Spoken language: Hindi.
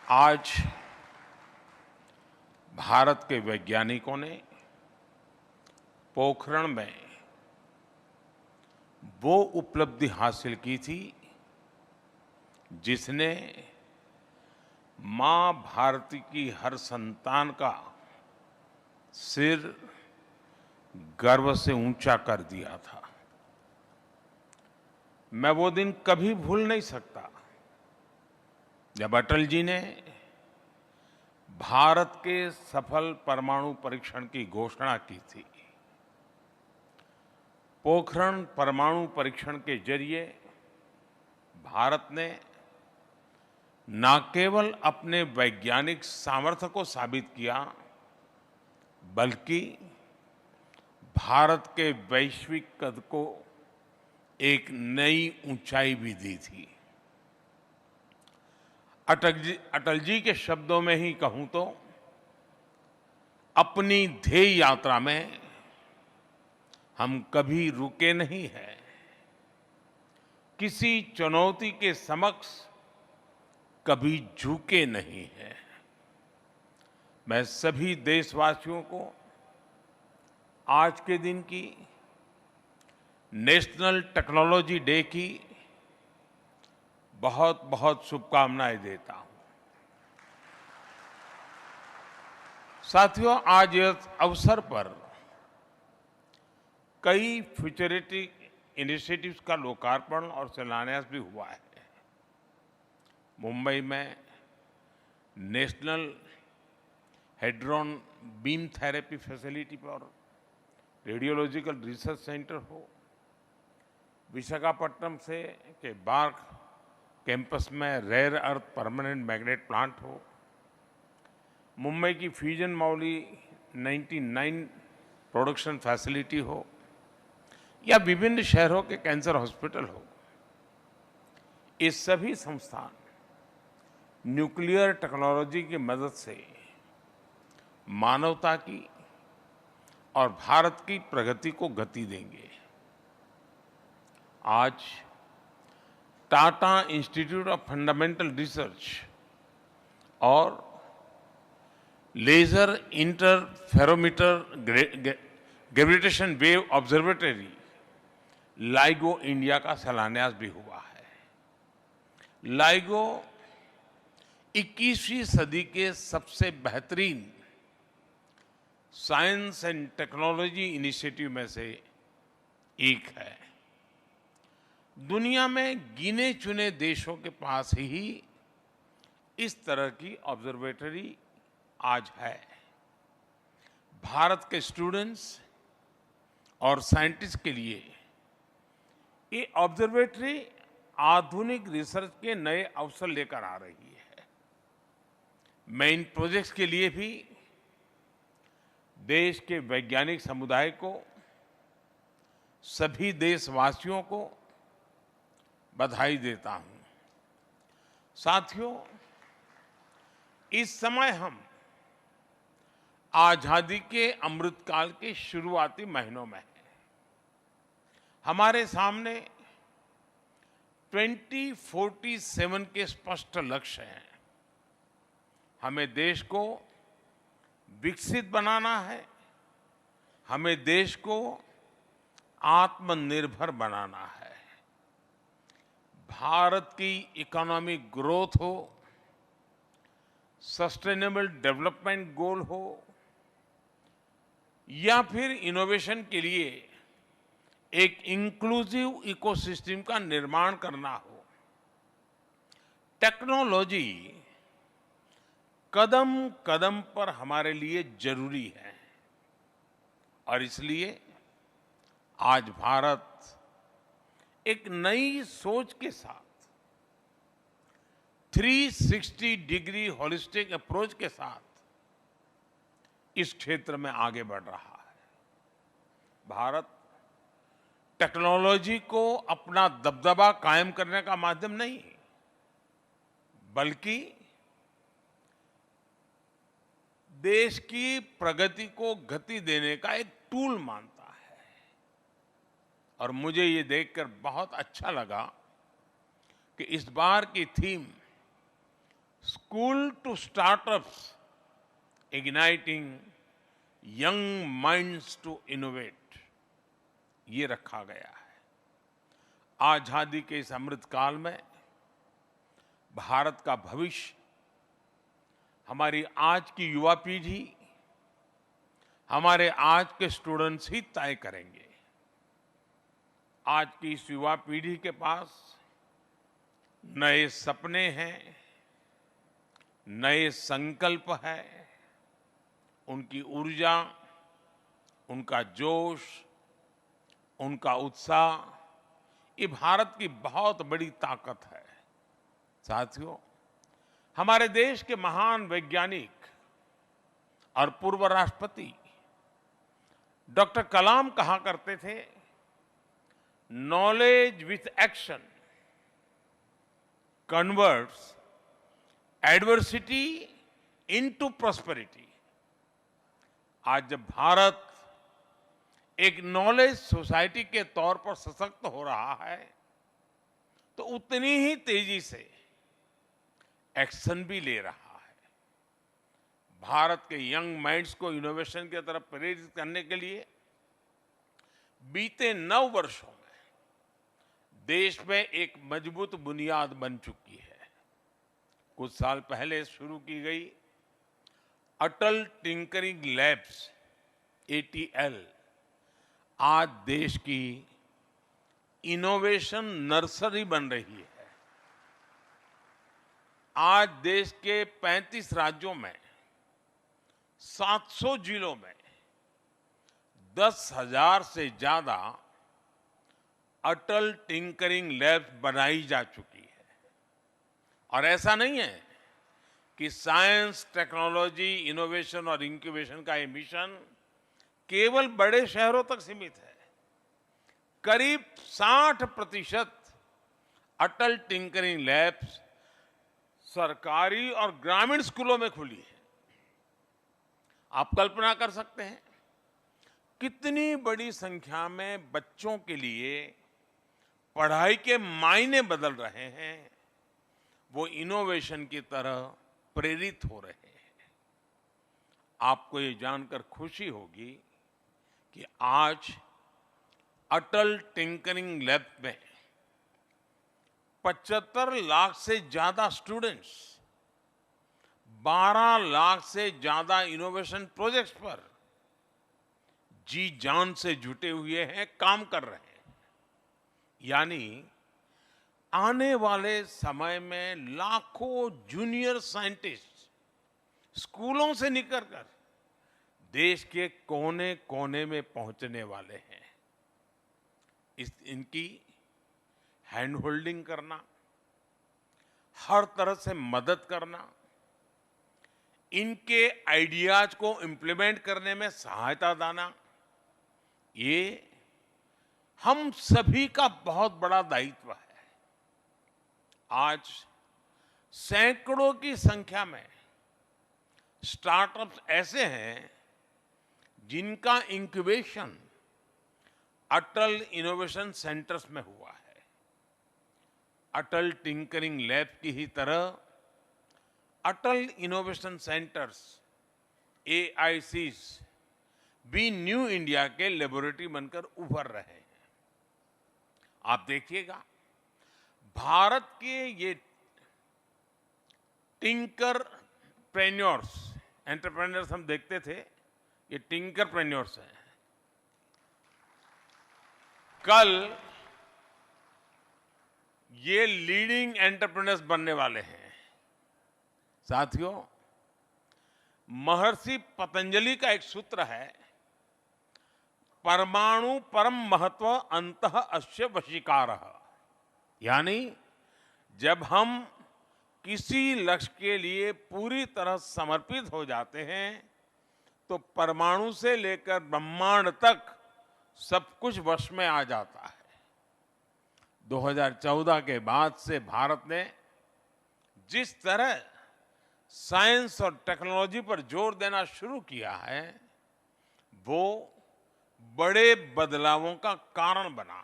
आज भारत के वैज्ञानिकों ने पोखरण में वो उपलब्धि हासिल की थी जिसने मां भारती की हर संतान का सिर गर्व से ऊंचा कर दिया था। मैं वो दिन कभी भूल नहीं सकता जब अटल जी ने भारत के सफल परमाणु परीक्षण की घोषणा की थी। पोखरण परमाणु परीक्षण के जरिए भारत ने न केवल अपने वैज्ञानिक सामर्थ्य को साबित किया, बल्कि भारत के वैश्विक कद को एक नई ऊंचाई भी दी थी। अटल जी के शब्दों में ही कहूं तो अपनी ध्येय यात्रा में हम कभी रुके नहीं हैं, किसी चुनौती के समक्ष कभी झुके नहीं हैं। मैं सभी देशवासियों को आज के दिन की नेशनल टेक्नोलॉजी डे की बहुत बहुत शुभकामनाएं देता हूं। साथियों, आज इस अवसर पर कई फ्यूचरिस्टिक इनिशिएटिव्स का लोकार्पण और शिलान्यास भी हुआ है। मुंबई में national hadron beam therapy facility पर रेडियोलॉजिकल रिसर्च सेंटर हो, विशाखापट्टनम से के बार्क कैंपस में rare earth permanent magnet plant हो, मुंबई की फ्यूजन मौली 99 प्रोडक्शन फैसिलिटी हो, या विभिन्न शहरों के कैंसर हॉस्पिटल हो, ये सभी संस्थान न्यूक्लियर टेक्नोलॉजी की मदद से मानवता की और भारत की प्रगति को गति देंगे। आज Tata Institute of Fundamental Research और Laser Interferometer Gravitation Wave Observatory LIGO India का शिलान्यास भी हुआ है। लाइगो 21वीं सदी के सबसे बेहतरीन साइंस एंड टेक्नोलॉजी इनिशिएटिव में से एक है। दुनिया में गिने चुने देशों के पास ही इस तरह की ऑब्जर्वेटरी आज है। भारत के स्टूडेंट्स और साइंटिस्ट के लिए ये ऑब्जर्वेटरी आधुनिक रिसर्च के नए अवसर लेकर आ रही है। मैं इन प्रोजेक्ट्स के लिए भी देश के वैज्ञानिक समुदाय को, सभी देशवासियों को बधाई देता हूं। साथियों, इस समय हम आजादी के अमृतकाल के शुरुआती महीनों में हैं। हमारे सामने 2047 के स्पष्ट लक्ष्य हैं। हमें देश को विकसित बनाना है, हमें देश को आत्मनिर्भर बनाना है। भारत की इकोनॉमिक ग्रोथ हो, सस्टेनेबल डेवलपमेंट गोल हो, या फिर इनोवेशन के लिए एक इंक्लूसिव इकोसिस्टम का निर्माण करना हो, टेक्नोलॉजी कदम कदम पर हमारे लिए जरूरी है। और इसलिए आज भारत एक नई सोच के साथ 360 डिग्री होलिस्टिक अप्रोच के साथ इस क्षेत्र में आगे बढ़ रहा है। भारत टेक्नोलॉजी को अपना दबदबा कायम करने का माध्यम नहीं, बल्कि देश की प्रगति को गति देने का एक टूल मानता है। और मुझे ये देखकर बहुत अच्छा लगा कि इस बार की theme school to startups igniting young minds to innovate, ये रखा गया है। आजादी के इस अमृत काल में भारत का भविष्य हमारी आज की युवा पीढ़ी, हमारे आज के स्टूडेंट्स ही तय करेंगे। आज की इस युवा पीढ़ी के पास नए सपने हैं, नए संकल्प है, उनकी ऊर्जा, उनका जोश, उनका उत्साह, ये भारत की बहुत बड़ी ताकत है। साथियों, हमारे देश के महान वैज्ञानिक और पूर्व राष्ट्रपति डॉक्टर कलाम कहा करते थे, knowledge with action converts adversity into prosperity. आज जब भारत एक नॉलेज सोसाइटी के तौर पर सशक्त हो रहा है, तो उतनी ही तेजी से एक्शन भी ले रहा है। भारत के यंग माइंड्स को इनोवेशन की तरफ प्रेरित करने के लिए बीते 9 वर्षों में देश में एक मजबूत बुनियाद बन चुकी है। कुछ साल पहले शुरू की गई अटल टिंकरिंग लैब्स ATL आज देश की इनोवेशन नर्सरी बन रही है। आज देश के 35 राज्यों में 700 जिलों में 10,000 से ज्यादा अटल टिंकरिंग लैब्स बनाई जा चुकी है। और ऐसा नहीं है कि साइंस, टेक्नोलॉजी, इनोवेशन और इंक्यूबेशन का ये मिशन केवल बड़े शहरों तक सीमित है। करीब 60% अटल टिंकरिंग लैब्स सरकारी और ग्रामीण स्कूलों में खुली है। आप कल्पना कर सकते हैं कितनी बड़ी संख्या में बच्चों के लिए पढ़ाई के मायने बदल रहे हैं, वो इनोवेशन की तरह प्रेरित हो रहे हैं। आपको ये जानकर खुशी होगी कि आज अटल टिंकरिंग लैब में 75 लाख से ज्यादा स्टूडेंट्स 12 लाख से ज्यादा इनोवेशन प्रोजेक्ट्स पर जी जान से जुटे हुए हैं, काम कर रहे हैं। यानी आने वाले समय में लाखों जूनियर साइंटिस्ट स्कूलों से निकलकर देश के कोने कोने में पहुंचने वाले हैं। इनकी हैंड होल्डिंग करना, हर तरह से मदद करना, इनके आइडियाज को इंप्लीमेंट करने में सहायता देना, ये हम सभी का बहुत बड़ा दायित्व है। आज सैकड़ों की संख्या में स्टार्टअप्स ऐसे हैं जिनका इंक्यूबेशन अटल इनोवेशन सेंटर्स में हुआ है। अटल टिंकरिंग लैब की ही तरह अटल इनोवेशन सेंटर्स AICs भी न्यू इंडिया के लेबोरेटरी बनकर उभर रहे हैं। आप देखिएगा, भारत के ये टिंकरप्रेन्योर्स, एंटरप्रेन्योर्स हम देखते थे, ये टिंकरप्रेन्योर्स हैं। कल ये लीडिंग एंटरप्रेन्योर्स बनने वाले हैं। साथियों, महर्षि पतंजलि का एक सूत्र है, परमाणु परम महत्व अंतः अस्य वशीकारः। यानी जब हम किसी लक्ष्य के लिए पूरी तरह समर्पित हो जाते हैं, तो परमाणु से लेकर ब्रह्मांड तक सब कुछ वश में आ जाता है। 2014 के बाद से भारत ने जिस तरह साइंस और टेक्नोलॉजी पर जोर देना शुरू किया है, वो बड़े बदलावों का कारण बना है।